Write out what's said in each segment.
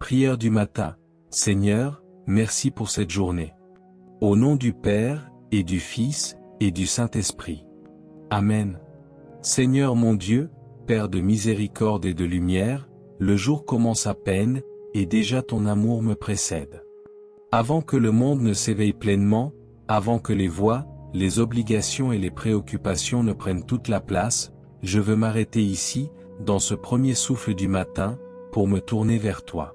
Prière du matin. Seigneur, merci pour cette journée. Au nom du Père, et du Fils, et du Saint-Esprit. Amen. Seigneur mon Dieu, Père de miséricorde et de lumière, le jour commence à peine, et déjà ton amour me précède. Avant que le monde ne s'éveille pleinement, avant que les voix, les obligations et les préoccupations ne prennent toute la place, je veux m'arrêter ici, dans ce premier souffle du matin, pour me tourner vers toi.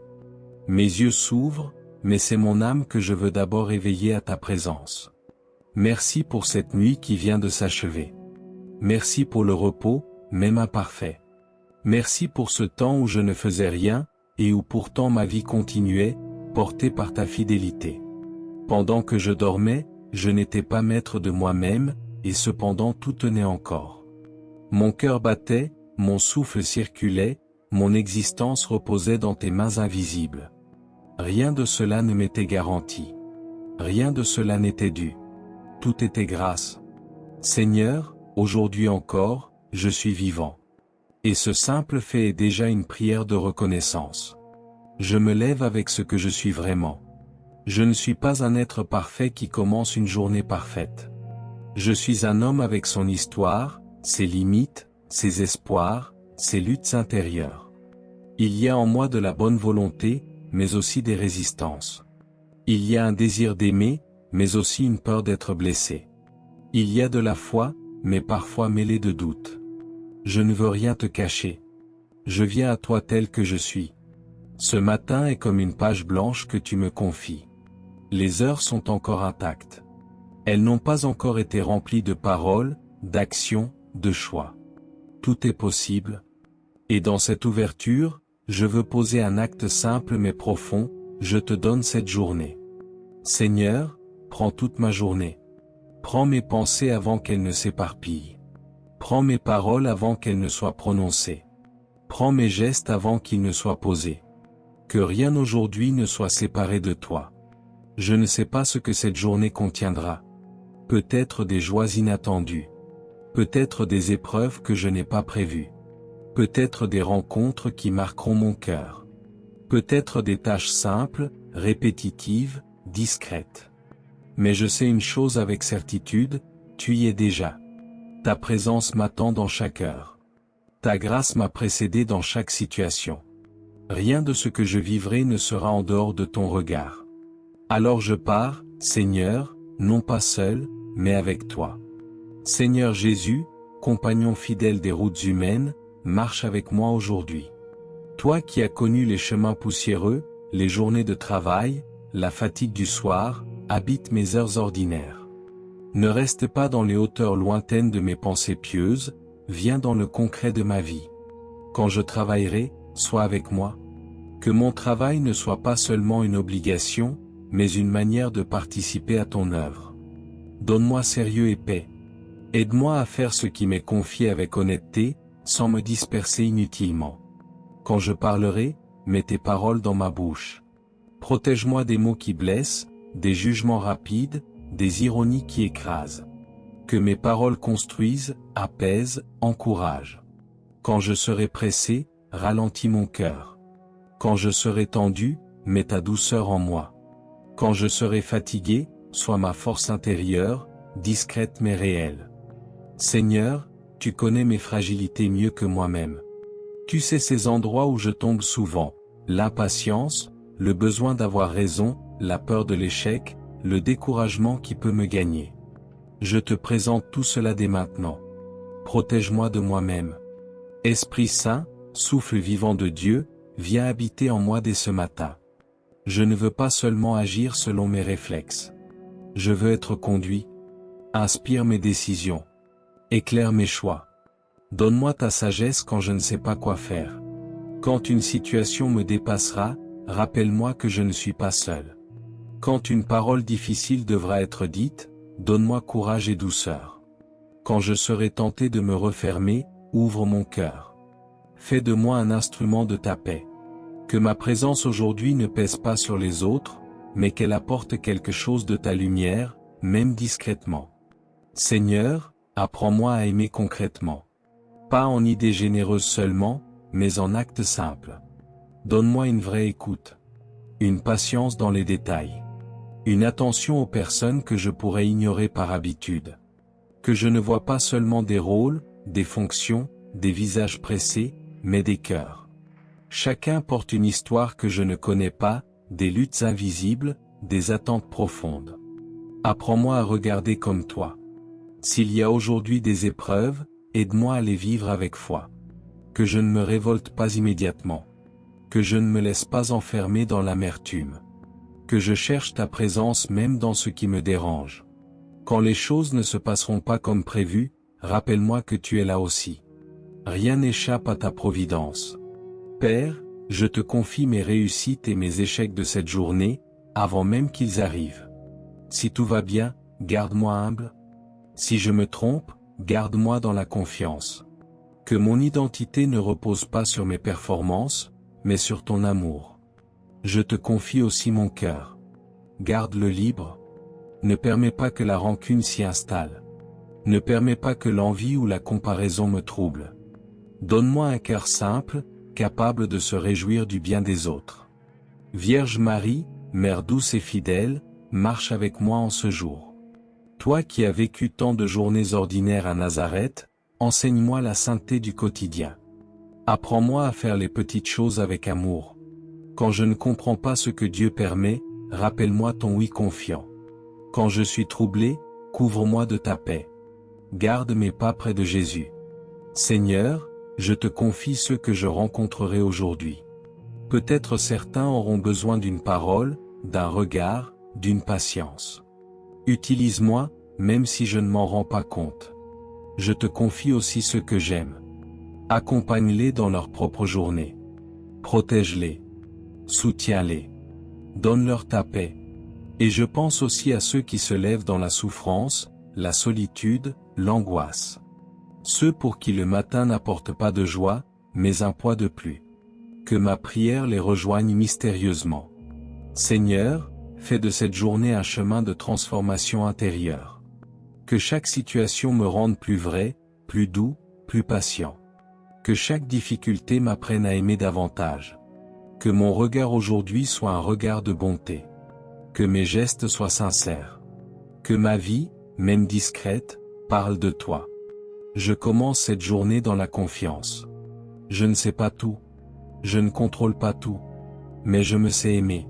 Mes yeux s'ouvrent, mais c'est mon âme que je veux d'abord éveiller à ta présence. Merci pour cette nuit qui vient de s'achever. Merci pour le repos, même imparfait. Merci pour ce temps où je ne faisais rien, et où pourtant ma vie continuait, portée par ta fidélité. Pendant que je dormais, je n'étais pas maître de moi-même, et cependant tout tenait encore. Mon cœur battait, mon souffle circulait, mon existence reposait dans tes mains invisibles. Rien de cela ne m'était garanti. Rien de cela n'était dû. Tout était grâce. Seigneur, aujourd'hui encore, je suis vivant. Et ce simple fait est déjà une prière de reconnaissance. Je me lève avec ce que je suis vraiment. Je ne suis pas un être parfait qui commence une journée parfaite. Je suis un homme avec son histoire, ses limites, ses espoirs, ses luttes intérieures. Il y a en moi de la bonne volonté, mais aussi des résistances. Il y a un désir d'aimer, mais aussi une peur d'être blessé. Il y a de la foi, mais parfois mêlée de doute. Je ne veux rien te cacher. Je viens à toi tel que je suis. Ce matin est comme une page blanche que tu me confies. Les heures sont encore intactes. Elles n'ont pas encore été remplies de paroles, d'actions, de choix. Tout est possible. Et dans cette ouverture, je veux poser un acte simple mais profond, je te donne cette journée. Seigneur, prends toute ma journée. Prends mes pensées avant qu'elles ne s'éparpillent. Prends mes paroles avant qu'elles ne soient prononcées. Prends mes gestes avant qu'ils ne soient posés. Que rien aujourd'hui ne soit séparé de toi. Je ne sais pas ce que cette journée contiendra. Peut-être des joies inattendues. Peut-être des épreuves que je n'ai pas prévues. Peut-être des rencontres qui marqueront mon cœur. Peut-être des tâches simples, répétitives, discrètes. Mais je sais une chose avec certitude, tu y es déjà. Ta présence m'attend dans chaque heure. Ta grâce m'a précédé dans chaque situation. Rien de ce que je vivrai ne sera en dehors de ton regard. Alors je pars, Seigneur, non pas seul, mais avec toi. Seigneur Jésus, compagnon fidèle des routes humaines, marche avec moi aujourd'hui. Toi qui as connu les chemins poussiéreux, les journées de travail, la fatigue du soir, habite mes heures ordinaires. Ne reste pas dans les hauteurs lointaines de mes pensées pieuses, viens dans le concret de ma vie. Quand je travaillerai, sois avec moi. Que mon travail ne soit pas seulement une obligation, mais une manière de participer à ton œuvre. Donne-moi sérieux et paix. Aide-moi à faire ce qui m'est confié avec honnêteté, sans me disperser inutilement. Quand je parlerai, mets tes paroles dans ma bouche. Protège-moi des mots qui blessent, des jugements rapides, des ironies qui écrasent. Que mes paroles construisent, apaisent, encouragent. Quand je serai pressé, ralentis mon cœur. Quand je serai tendu, mets ta douceur en moi. Quand je serai fatigué, sois ma force intérieure, discrète mais réelle. Seigneur, tu connais mes fragilités mieux que moi-même. Tu sais ces endroits où je tombe souvent, l'impatience, le besoin d'avoir raison, la peur de l'échec, le découragement qui peut me gagner. Je te présente tout cela dès maintenant. Protège-moi de moi-même. Esprit Saint, souffle vivant de Dieu, viens habiter en moi dès ce matin. Je ne veux pas seulement agir selon mes réflexes. Je veux être conduit. Inspire mes décisions. Éclaire mes choix. Donne-moi ta sagesse quand je ne sais pas quoi faire. Quand une situation me dépassera, rappelle-moi que je ne suis pas seul. Quand une parole difficile devra être dite, donne-moi courage et douceur. Quand je serai tenté de me refermer, ouvre mon cœur. Fais de moi un instrument de ta paix. Que ma présence aujourd'hui ne pèse pas sur les autres, mais qu'elle apporte quelque chose de ta lumière, même discrètement. Seigneur, apprends-moi à aimer concrètement. Pas en idées généreuses seulement, mais en actes simples. Donne-moi une vraie écoute. une patience dans les détails, une attention aux personnes que je pourrais ignorer par habitude. Que je ne vois pas seulement des rôles, des fonctions, des visages pressés, mais des cœurs. Chacun porte une histoire que je ne connais pas, des luttes invisibles, des attentes profondes. Apprends-moi à regarder comme toi. S'il y a aujourd'hui des épreuves, aide-moi à les vivre avec foi. Que je ne me révolte pas immédiatement. Que je ne me laisse pas enfermer dans l'amertume. Que je cherche ta présence même dans ce qui me dérange. Quand les choses ne se passeront pas comme prévu, rappelle-moi que tu es là aussi. Rien n'échappe à ta providence. Père, je te confie mes réussites et mes échecs de cette journée, avant même qu'ils arrivent. Si tout va bien, garde-moi humble. Si je me trompe, garde-moi dans la confiance. Que mon identité ne repose pas sur mes performances, mais sur ton amour. Je te confie aussi mon cœur. Garde-le libre. Ne permets pas que la rancune s'y installe. Ne permets pas que l'envie ou la comparaison me trouble. Donne-moi un cœur simple, capable de se réjouir du bien des autres. Vierge Marie, Mère douce et fidèle, marche avec moi en ce jour. Toi qui as vécu tant de journées ordinaires à Nazareth, enseigne-moi la sainteté du quotidien. Apprends-moi à faire les petites choses avec amour. Quand je ne comprends pas ce que Dieu permet, rappelle-moi ton oui confiant. Quand je suis troublé, couvre-moi de ta paix. Garde mes pas près de Jésus. Seigneur, je te confie ceux que je rencontrerai aujourd'hui. Peut-être certains auront besoin d'une parole, d'un regard, d'une patience. Utilise-moi, même si je ne m'en rends pas compte. Je te confie aussi ceux que j'aime. Accompagne-les dans leur propre journée. Protège-les. Soutiens-les. Donne-leur ta paix. Et je pense aussi à ceux qui se lèvent dans la souffrance, la solitude, l'angoisse. Ceux pour qui le matin n'apporte pas de joie, mais un poids de plus. Que ma prière les rejoigne mystérieusement. Seigneur, fais de cette journée un chemin de transformation intérieure. Que chaque situation me rende plus vrai, plus doux, plus patient. Que chaque difficulté m'apprenne à aimer davantage. Que mon regard aujourd'hui soit un regard de bonté. Que mes gestes soient sincères. Que ma vie, même discrète, parle de toi. Je commence cette journée dans la confiance. Je ne sais pas tout. Je ne contrôle pas tout. Mais je me sais aimer.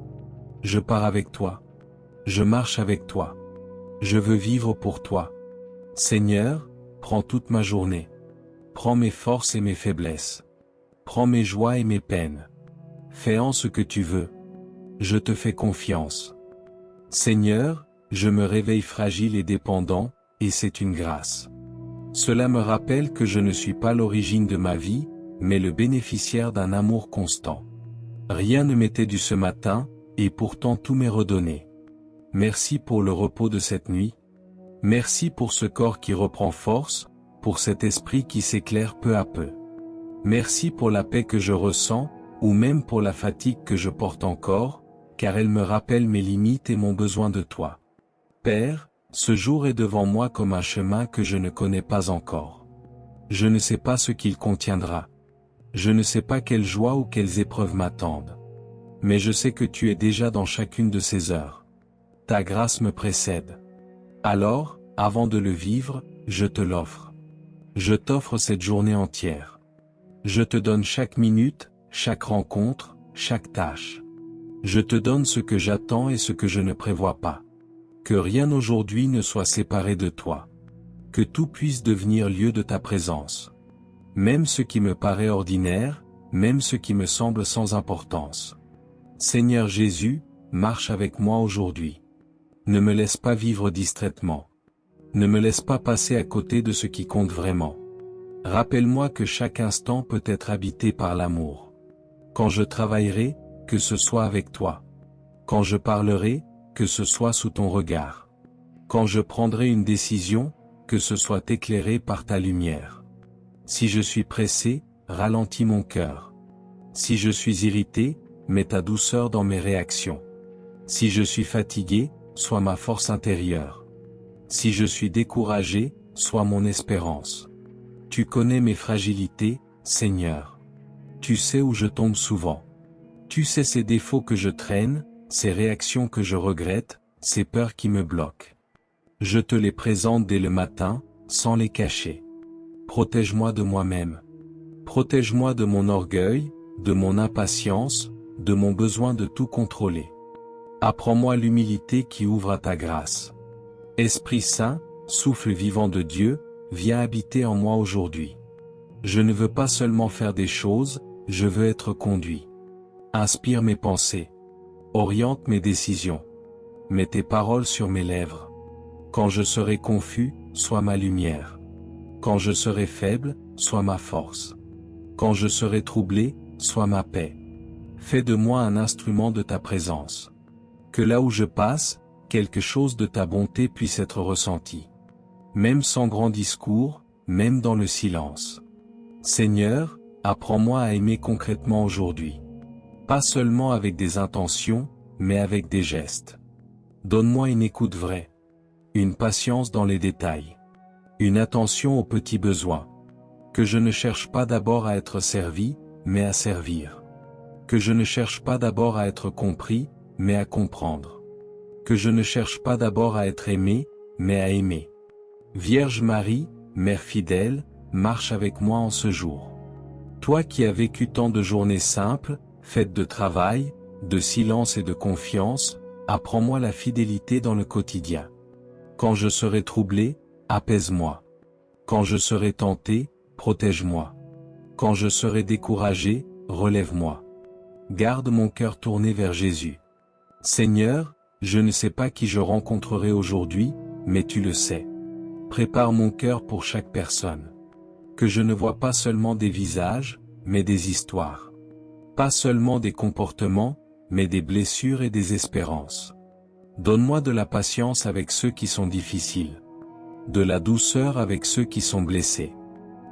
Je pars avec toi. Je marche avec toi. Je veux vivre pour toi. Seigneur, prends toute ma journée. Prends mes forces et mes faiblesses. Prends mes joies et mes peines. Fais en ce que tu veux. Je te fais confiance. Seigneur, je me réveille fragile et dépendant, et c'est une grâce. Cela me rappelle que je ne suis pas l'origine de ma vie, mais le bénéficiaire d'un amour constant. Rien ne m'était dû ce matin, et pourtant tout m'est redonné. Merci pour le repos de cette nuit. Merci pour ce corps qui reprend force, pour cet esprit qui s'éclaire peu à peu. Merci pour la paix que je ressens, ou même pour la fatigue que je porte encore, car elle me rappelle mes limites et mon besoin de toi. Père, ce jour est devant moi comme un chemin que je ne connais pas encore. Je ne sais pas ce qu'il contiendra. Je ne sais pas quelle joie ou quelles épreuves m'attendent. Mais je sais que tu es déjà dans chacune de ces heures. Ta grâce me précède. Alors, avant de le vivre, je te l'offre. Je t'offre cette journée entière. Je te donne chaque minute, chaque rencontre, chaque tâche. Je te donne ce que j'attends et ce que je ne prévois pas. Que rien aujourd'hui ne soit séparé de toi. Que tout puisse devenir lieu de ta présence. Même ce qui me paraît ordinaire, même ce qui me semble sans importance. Seigneur Jésus, marche avec moi aujourd'hui. Ne me laisse pas vivre distraitement. Ne me laisse pas passer à côté de ce qui compte vraiment. Rappelle-moi que chaque instant peut être habité par l'amour. Quand je travaillerai, que ce soit avec toi. Quand je parlerai, que ce soit sous ton regard. Quand je prendrai une décision, que ce soit éclairé par ta lumière. Si je suis pressé, ralentis mon cœur. Si je suis irrité, mets ta douceur dans mes réactions. Si je suis fatigué, sois ma force intérieure. Si je suis découragé, sois mon espérance. Tu connais mes fragilités, Seigneur. Tu sais où je tombe souvent. Tu sais ces défauts que je traîne, ces réactions que je regrette, ces peurs qui me bloquent. Je te les présente dès le matin, sans les cacher. Protège-moi de moi-même. Protège-moi de mon orgueil, de mon impatience, de mon besoin de tout contrôler. Apprends-moi l'humilité qui ouvre à ta grâce. Esprit Saint, souffle vivant de Dieu, viens habiter en moi aujourd'hui. Je ne veux pas seulement faire des choses, je veux être conduit. Inspire mes pensées. Oriente mes décisions. Mets tes paroles sur mes lèvres. Quand je serai confus, sois ma lumière. Quand je serai faible, sois ma force. Quand je serai troublé, sois ma paix. Fais de moi un instrument de ta présence. Que là où je passe, quelque chose de ta bonté puisse être ressenti. Même sans grand discours, même dans le silence. Seigneur, apprends-moi à aimer concrètement aujourd'hui. Pas seulement avec des intentions, mais avec des gestes. Donne-moi une écoute vraie. Une patience dans les détails. Une attention aux petits besoins. Que je ne cherche pas d'abord à être servi, mais à servir. Que je ne cherche pas d'abord à être compris, mais à comprendre. Que je ne cherche pas d'abord à être aimé, mais à aimer. Vierge Marie, Mère fidèle, marche avec moi en ce jour. Toi qui as vécu tant de journées simples, faites de travail, de silence et de confiance, apprends-moi la fidélité dans le quotidien. Quand je serai troublé, apaise-moi. Quand je serai tenté, protège-moi. Quand je serai découragé, relève-moi. Garde mon cœur tourné vers Jésus. Seigneur, je ne sais pas qui je rencontrerai aujourd'hui, mais tu le sais. Prépare mon cœur pour chaque personne. Que je ne vois pas seulement des visages, mais des histoires. Pas seulement des comportements, mais des blessures et des espérances. Donne-moi de la patience avec ceux qui sont difficiles. De la douceur avec ceux qui sont blessés.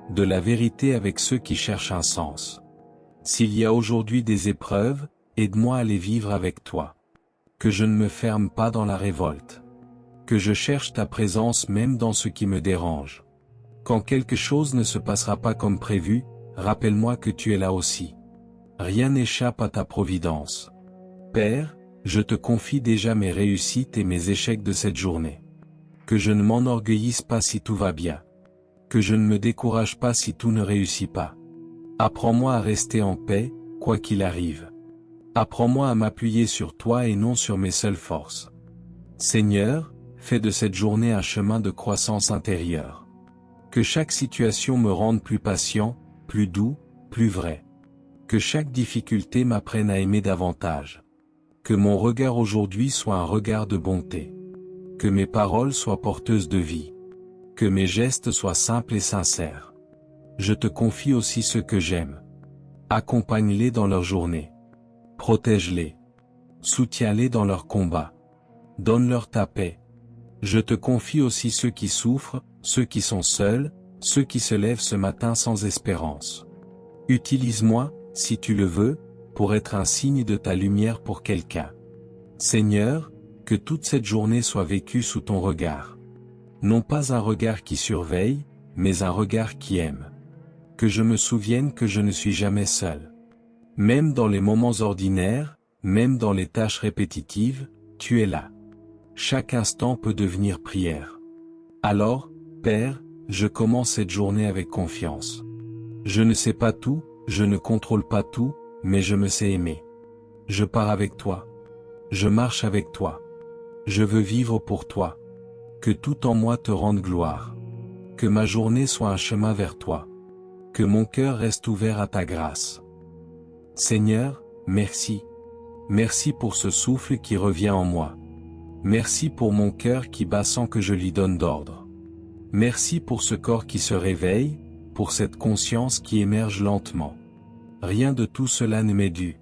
De la vérité avec ceux qui cherchent un sens. S'il y a aujourd'hui des épreuves, aide-moi à les vivre avec toi. Que je ne me ferme pas dans la révolte. Que je cherche ta présence même dans ce qui me dérange. Quand quelque chose ne se passera pas comme prévu, rappelle-moi que tu es là aussi. Rien n'échappe à ta providence. Père, je te confie déjà mes réussites et mes échecs de cette journée. Que je ne m'enorgueillisse pas si tout va bien. Que je ne me décourage pas si tout ne réussit pas. Apprends-moi à rester en paix, quoi qu'il arrive. Apprends-moi à m'appuyer sur toi et non sur mes seules forces. Seigneur, fais de cette journée un chemin de croissance intérieure. Que chaque situation me rende plus patient, plus doux, plus vrai. Que chaque difficulté m'apprenne à aimer davantage. Que mon regard aujourd'hui soit un regard de bonté. Que mes paroles soient porteuses de vie. Que mes gestes soient simples et sincères. Je te confie aussi ceux que j'aime. Accompagne-les dans leur journée. Protège-les. Soutiens-les dans leur combat. Donne-leur ta paix. Je te confie aussi ceux qui souffrent, ceux qui sont seuls, ceux qui se lèvent ce matin sans espérance. Utilise-moi, si tu le veux, pour être un signe de ta lumière pour quelqu'un. Seigneur, que toute cette journée soit vécue sous ton regard. Non pas un regard qui surveille, mais un regard qui aime. Que je me souvienne que je ne suis jamais seul. Même dans les moments ordinaires, même dans les tâches répétitives, tu es là. Chaque instant peut devenir prière. Alors, Père, je commence cette journée avec confiance. Je ne sais pas tout, je ne contrôle pas tout, mais je me sais aimer. Je pars avec toi. Je marche avec toi. Je veux vivre pour toi. Que tout en moi te rende gloire. Que ma journée soit un chemin vers toi. Que mon cœur reste ouvert à ta grâce. Seigneur, merci. Merci pour ce souffle qui revient en moi. Merci pour mon cœur qui bat sans que je lui donne d'ordre. Merci pour ce corps qui se réveille, pour cette conscience qui émerge lentement. Rien de tout cela ne m'est dû.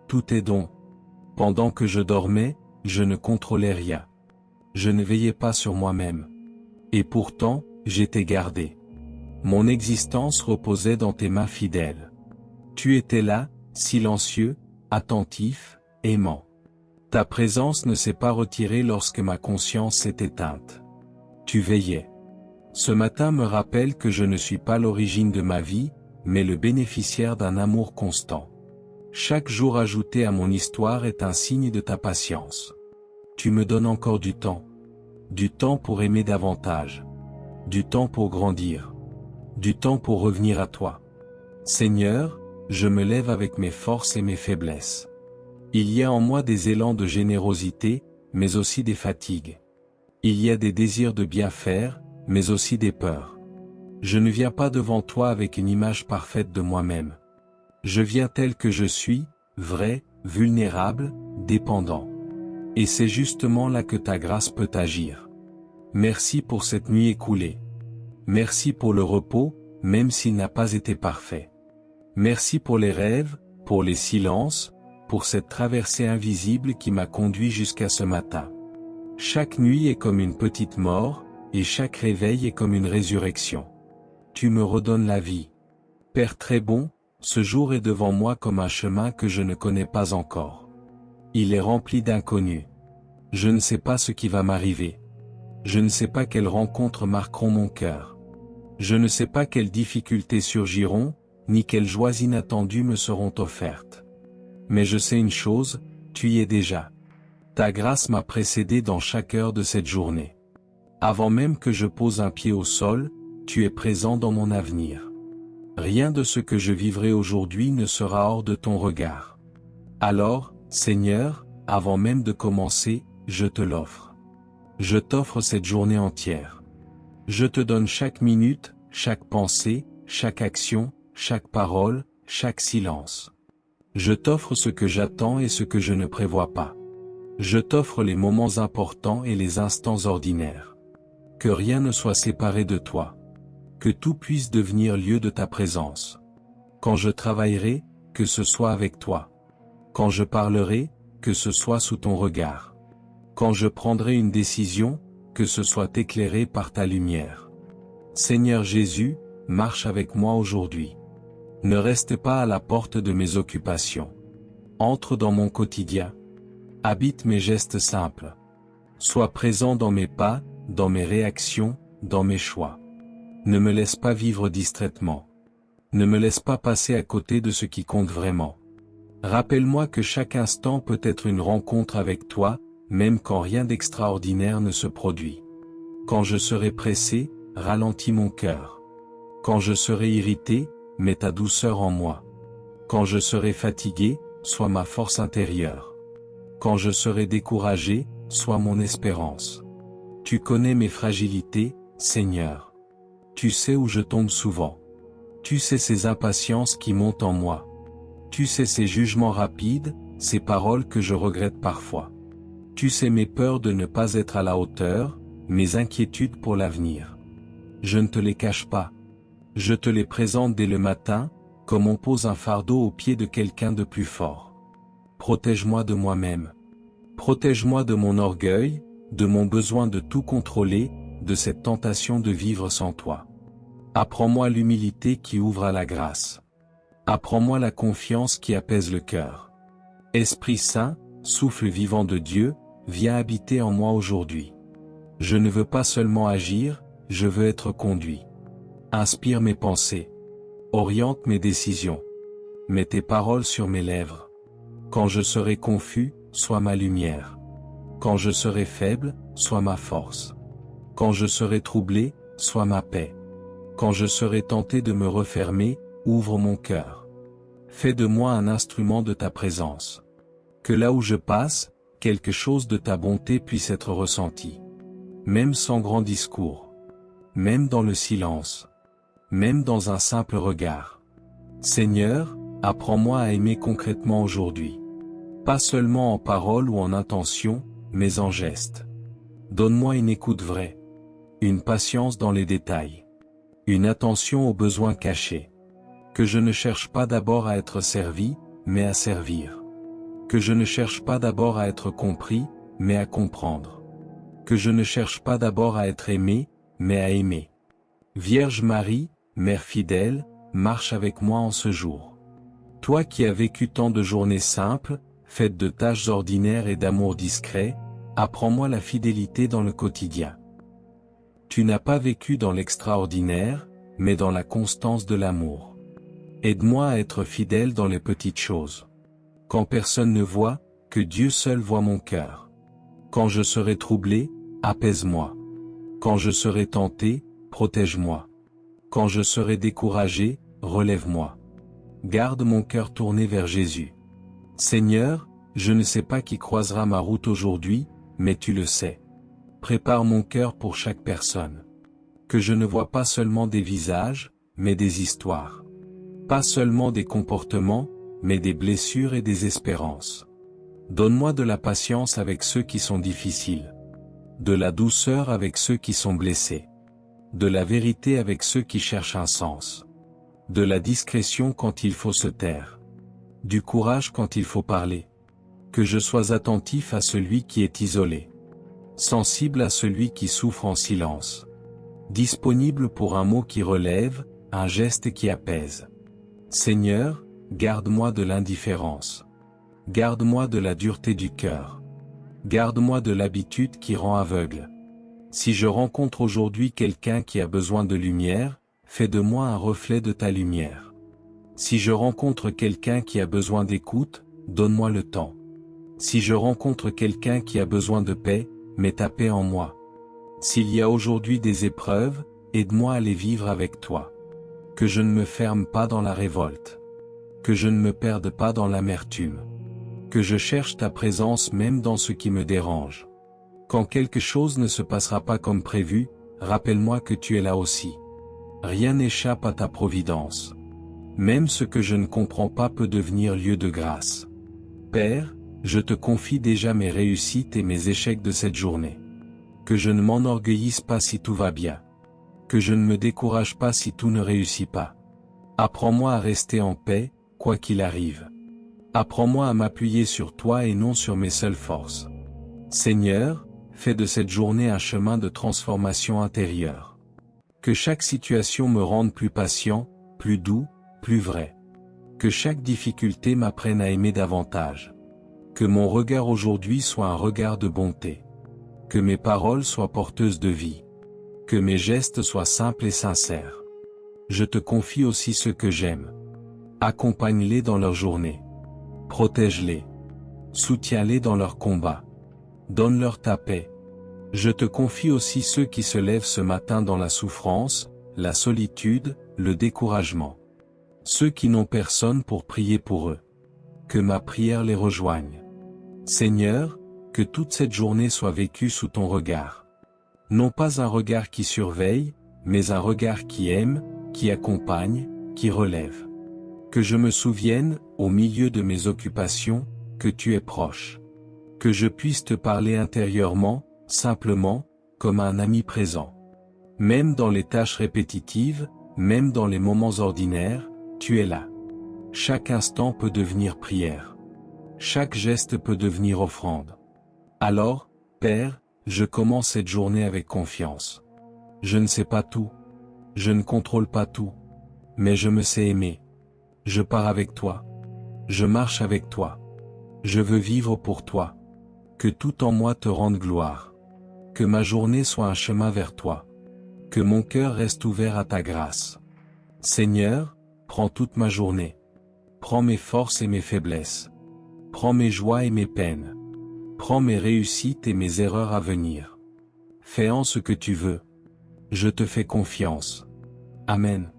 Tout est don. Pendant que je dormais, je ne contrôlais rien. Je ne veillais pas sur moi-même. Et pourtant, j'étais gardé. Mon existence reposait dans tes mains fidèles. Tu étais là, silencieux, attentif, aimant. Ta présence ne s'est pas retirée lorsque ma conscience s'est éteinte. Tu veillais. Ce matin me rappelle que je ne suis pas l'origine de ma vie, mais le bénéficiaire d'un amour constant. Chaque jour ajouté à mon histoire est un signe de ta patience. Tu me donnes encore du temps pour aimer davantage, du temps pour grandir, du temps pour revenir à toi. Seigneur, je me lève avec mes forces et mes faiblesses. Il y a en moi des élans de générosité, mais aussi des fatigues. Il y a des désirs de bien faire, mais aussi des peurs. Je ne viens pas devant toi avec une image parfaite de moi-même. Je viens tel que je suis, vrai, vulnérable, dépendant. Et c'est justement là que ta grâce peut agir. Merci pour cette nuit écoulée. Merci pour le repos, même s'il n'a pas été parfait. Merci pour les rêves, pour les silences, pour cette traversée invisible qui m'a conduit jusqu'à ce matin. Chaque nuit est comme une petite mort, et chaque réveil est comme une résurrection. Tu me redonnes la vie. Père très bon, ce jour est devant moi comme un chemin que je ne connais pas encore. Il est rempli d'inconnus. Je ne sais pas ce qui va m'arriver. Je ne sais pas quelles rencontres marqueront mon cœur. Je ne sais pas quelles difficultés surgiront, ni quelles joies inattendues me seront offertes. Mais je sais une chose, tu y es déjà. Ta grâce m'a précédé dans chaque heure de cette journée. Avant même que je pose un pied au sol, tu es présent dans mon avenir. Rien de ce que je vivrai aujourd'hui ne sera hors de ton regard. Alors, Seigneur, avant même de commencer, je te l'offre. Je t'offre cette journée entière. Je te donne chaque minute, chaque pensée, chaque action, chaque parole, chaque silence. Je t'offre ce que j'attends et ce que je ne prévois pas. Je t'offre les moments importants et les instants ordinaires. Que rien ne soit séparé de toi. Que tout puisse devenir lieu de ta présence. Quand je travaillerai, que ce soit avec toi. Quand je parlerai, que ce soit sous ton regard. Quand je prendrai une décision, que ce soit éclairé par ta lumière. Seigneur Jésus, marche avec moi aujourd'hui. Ne reste pas à la porte de mes occupations. Entre dans mon quotidien. Habite mes gestes simples. Sois présent dans mes pas, dans mes réactions, dans mes choix. Ne me laisse pas vivre distraitement. Ne me laisse pas passer à côté de ce qui compte vraiment. Rappelle-moi que chaque instant peut être une rencontre avec toi, même quand rien d'extraordinaire ne se produit. Quand je serai pressé, ralentis mon cœur. Quand je serai irrité, mets ta douceur en moi. Quand je serai fatigué, sois ma force intérieure. Quand je serai découragé, sois mon espérance. Tu connais mes fragilités, Seigneur. Tu sais où je tombe souvent. Tu sais ces impatiences qui montent en moi. Tu sais ces jugements rapides, ces paroles que je regrette parfois. Tu sais mes peurs de ne pas être à la hauteur, mes inquiétudes pour l'avenir. Je ne te les cache pas. Je te les présente dès le matin, comme on pose un fardeau aux pieds de quelqu'un de plus fort. Protège-moi de moi-même. Protège-moi de mon orgueil, de mon besoin de tout contrôler, de cette tentation de vivre sans toi. Apprends-moi l'humilité qui ouvre à la grâce. Apprends-moi la confiance qui apaise le cœur. Esprit Saint, souffle vivant de Dieu, viens habiter en moi aujourd'hui. Je ne veux pas seulement agir, je veux être conduit. Inspire mes pensées. Oriente mes décisions. Mets tes paroles sur mes lèvres. Quand je serai confus, sois ma lumière. Quand je serai faible, sois ma force. Quand je serai troublé, sois ma paix. Quand je serai tenté de me refermer, ouvre mon cœur. Fais de moi un instrument de ta présence. Que là où je passe, quelque chose de ta bonté puisse être ressenti. Même sans grand discours. Même dans le silence. Même dans un simple regard. Seigneur, apprends-moi à aimer concrètement aujourd'hui. Pas seulement en parole ou en intention, mais en geste. Donne-moi une écoute vraie. Une patience dans les détails. Une attention aux besoins cachés. Que je ne cherche pas d'abord à être servi, mais à servir. Que je ne cherche pas d'abord à être compris, mais à comprendre. Que je ne cherche pas d'abord à être aimé, mais à aimer. Vierge Marie, Mère fidèle, marche avec moi en ce jour. Toi qui as vécu tant de journées simples, faites de tâches ordinaires et d'amour discret, apprends-moi la fidélité dans le quotidien. Tu n'as pas vécu dans l'extraordinaire, mais dans la constance de l'amour. Aide-moi à être fidèle dans les petites choses. Quand personne ne voit, que Dieu seul voit mon cœur. Quand je serai troublé, apaise-moi. Quand je serai tenté, protège-moi. Quand je serai découragé, relève-moi. Garde mon cœur tourné vers Jésus. Seigneur, je ne sais pas qui croisera ma route aujourd'hui, mais tu le sais. Prépare mon cœur pour chaque personne. Que je ne vois pas seulement des visages, mais des histoires. Pas seulement des comportements, mais des blessures et des espérances. Donne-moi de la patience avec ceux qui sont difficiles. De la douceur avec ceux qui sont blessés. De la vérité avec ceux qui cherchent un sens. De la discrétion quand il faut se taire. Du courage quand il faut parler. Que je sois attentif à celui qui est isolé. Sensible à celui qui souffre en silence. Disponible pour un mot qui relève, un geste qui apaise. Seigneur, garde-moi de l'indifférence. Garde-moi de la dureté du cœur. Garde-moi de l'habitude qui rend aveugle. Si je rencontre aujourd'hui quelqu'un qui a besoin de lumière, fais de moi un reflet de ta lumière. Si je rencontre quelqu'un qui a besoin d'écoute, donne-moi le temps. Si je rencontre quelqu'un qui a besoin de paix, mets ta paix en moi. S'il y a aujourd'hui des épreuves, aide-moi à les vivre avec toi. Que je ne me ferme pas dans la révolte. Que je ne me perde pas dans l'amertume. Que je cherche ta présence même dans ce qui me dérange. Quand quelque chose ne se passera pas comme prévu, rappelle-moi que tu es là aussi. Rien n'échappe à ta providence. Même ce que je ne comprends pas peut devenir lieu de grâce. Père, je te confie déjà mes réussites et mes échecs de cette journée. Que je ne m'enorgueillisse pas si tout va bien. Que je ne me décourage pas si tout ne réussit pas. Apprends-moi à rester en paix, quoi qu'il arrive. Apprends-moi à m'appuyer sur toi et non sur mes seules forces. Seigneur, fais de cette journée un chemin de transformation intérieure. Que chaque situation me rende plus patient, plus doux, plus vrai. Que chaque difficulté m'apprenne à aimer davantage. Que mon regard aujourd'hui soit un regard de bonté. Que mes paroles soient porteuses de vie. Que mes gestes soient simples et sincères. Je te confie aussi ceux que j'aime. Accompagne-les dans leur journée. Protège-les. Soutiens-les dans leur combat. Donne-leur ta paix. Je te confie aussi ceux qui se lèvent ce matin dans la souffrance, la solitude, le découragement. Ceux qui n'ont personne pour prier pour eux. Que ma prière les rejoigne. Seigneur, que toute cette journée soit vécue sous ton regard. Non pas un regard qui surveille, mais un regard qui aime, qui accompagne, qui relève. Que je me souvienne, au milieu de mes occupations, que tu es proche. Que je puisse te parler intérieurement, simplement, comme un ami présent. Même dans les tâches répétitives, même dans les moments ordinaires, tu es là. Chaque instant peut devenir prière. Chaque geste peut devenir offrande. Alors, Père, je commence cette journée avec confiance. Je ne sais pas tout. Je ne contrôle pas tout. Mais je me sais aimer. Je pars avec toi. Je marche avec toi. Je veux vivre pour toi. Que tout en moi te rende gloire. Que ma journée soit un chemin vers toi. Que mon cœur reste ouvert à ta grâce. Seigneur, prends toute ma journée. Prends mes forces et mes faiblesses. Prends mes joies et mes peines. Prends mes réussites et mes erreurs à venir. Fais en ce que tu veux. Je te fais confiance. Amen.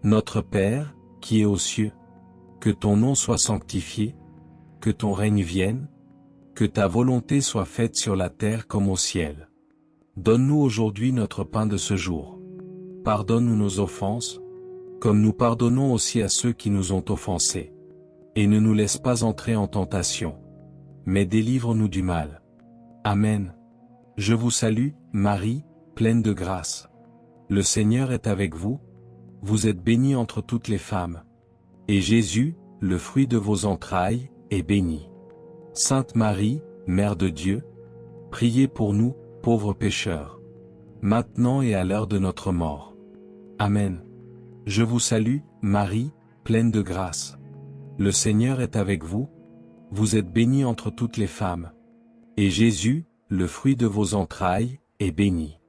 Notre Père, qui es aux cieux, que ton nom soit sanctifié, que ton règne vienne, que ta volonté soit faite sur la terre comme au ciel. Donne-nous aujourd'hui notre pain de ce jour. Pardonne-nous nos offenses, comme nous pardonnons aussi à ceux qui nous ont offensés. Et ne nous laisse pas entrer en tentation, mais délivre-nous du mal. Amen. Je vous salue, Marie, pleine de grâce. Le Seigneur est avec vous. Vous êtes bénie entre toutes les femmes. Et Jésus, le fruit de vos entrailles, est béni. Sainte Marie, Mère de Dieu, priez pour nous, pauvres pécheurs, maintenant et à l'heure de notre mort. Amen. Je vous salue, Marie, pleine de grâce. Le Seigneur est avec vous. Vous êtes bénie entre toutes les femmes. Et Jésus, le fruit de vos entrailles, est béni.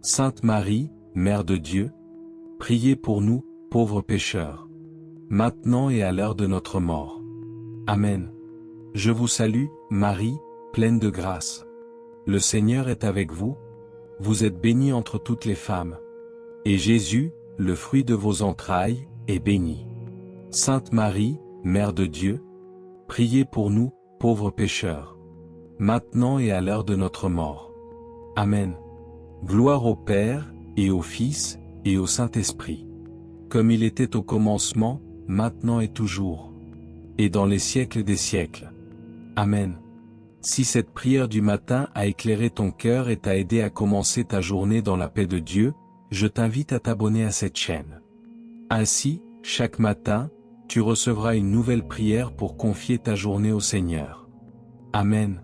Sainte Marie, Mère de Dieu, priez pour nous, pauvres pécheurs, maintenant et à l'heure de notre mort. Amen. Je vous salue, Marie, pleine de grâce. Le Seigneur est avec vous. Vous êtes bénie entre toutes les femmes. Et Jésus, le fruit de vos entrailles, est béni. Sainte Marie, Mère de Dieu, priez pour nous, pauvres pécheurs, maintenant et à l'heure de notre mort. Amen. Gloire au Père, et au Fils, et au Saint-Esprit. Comme il était au commencement, maintenant et toujours. Et dans les siècles des siècles. Amen. Si cette prière du matin a éclairé ton cœur et t'a aidé à commencer ta journée dans la paix de Dieu, je t'invite à t'abonner à cette chaîne. Ainsi, chaque matin, tu recevras une nouvelle prière pour confier ta journée au Seigneur. Amen.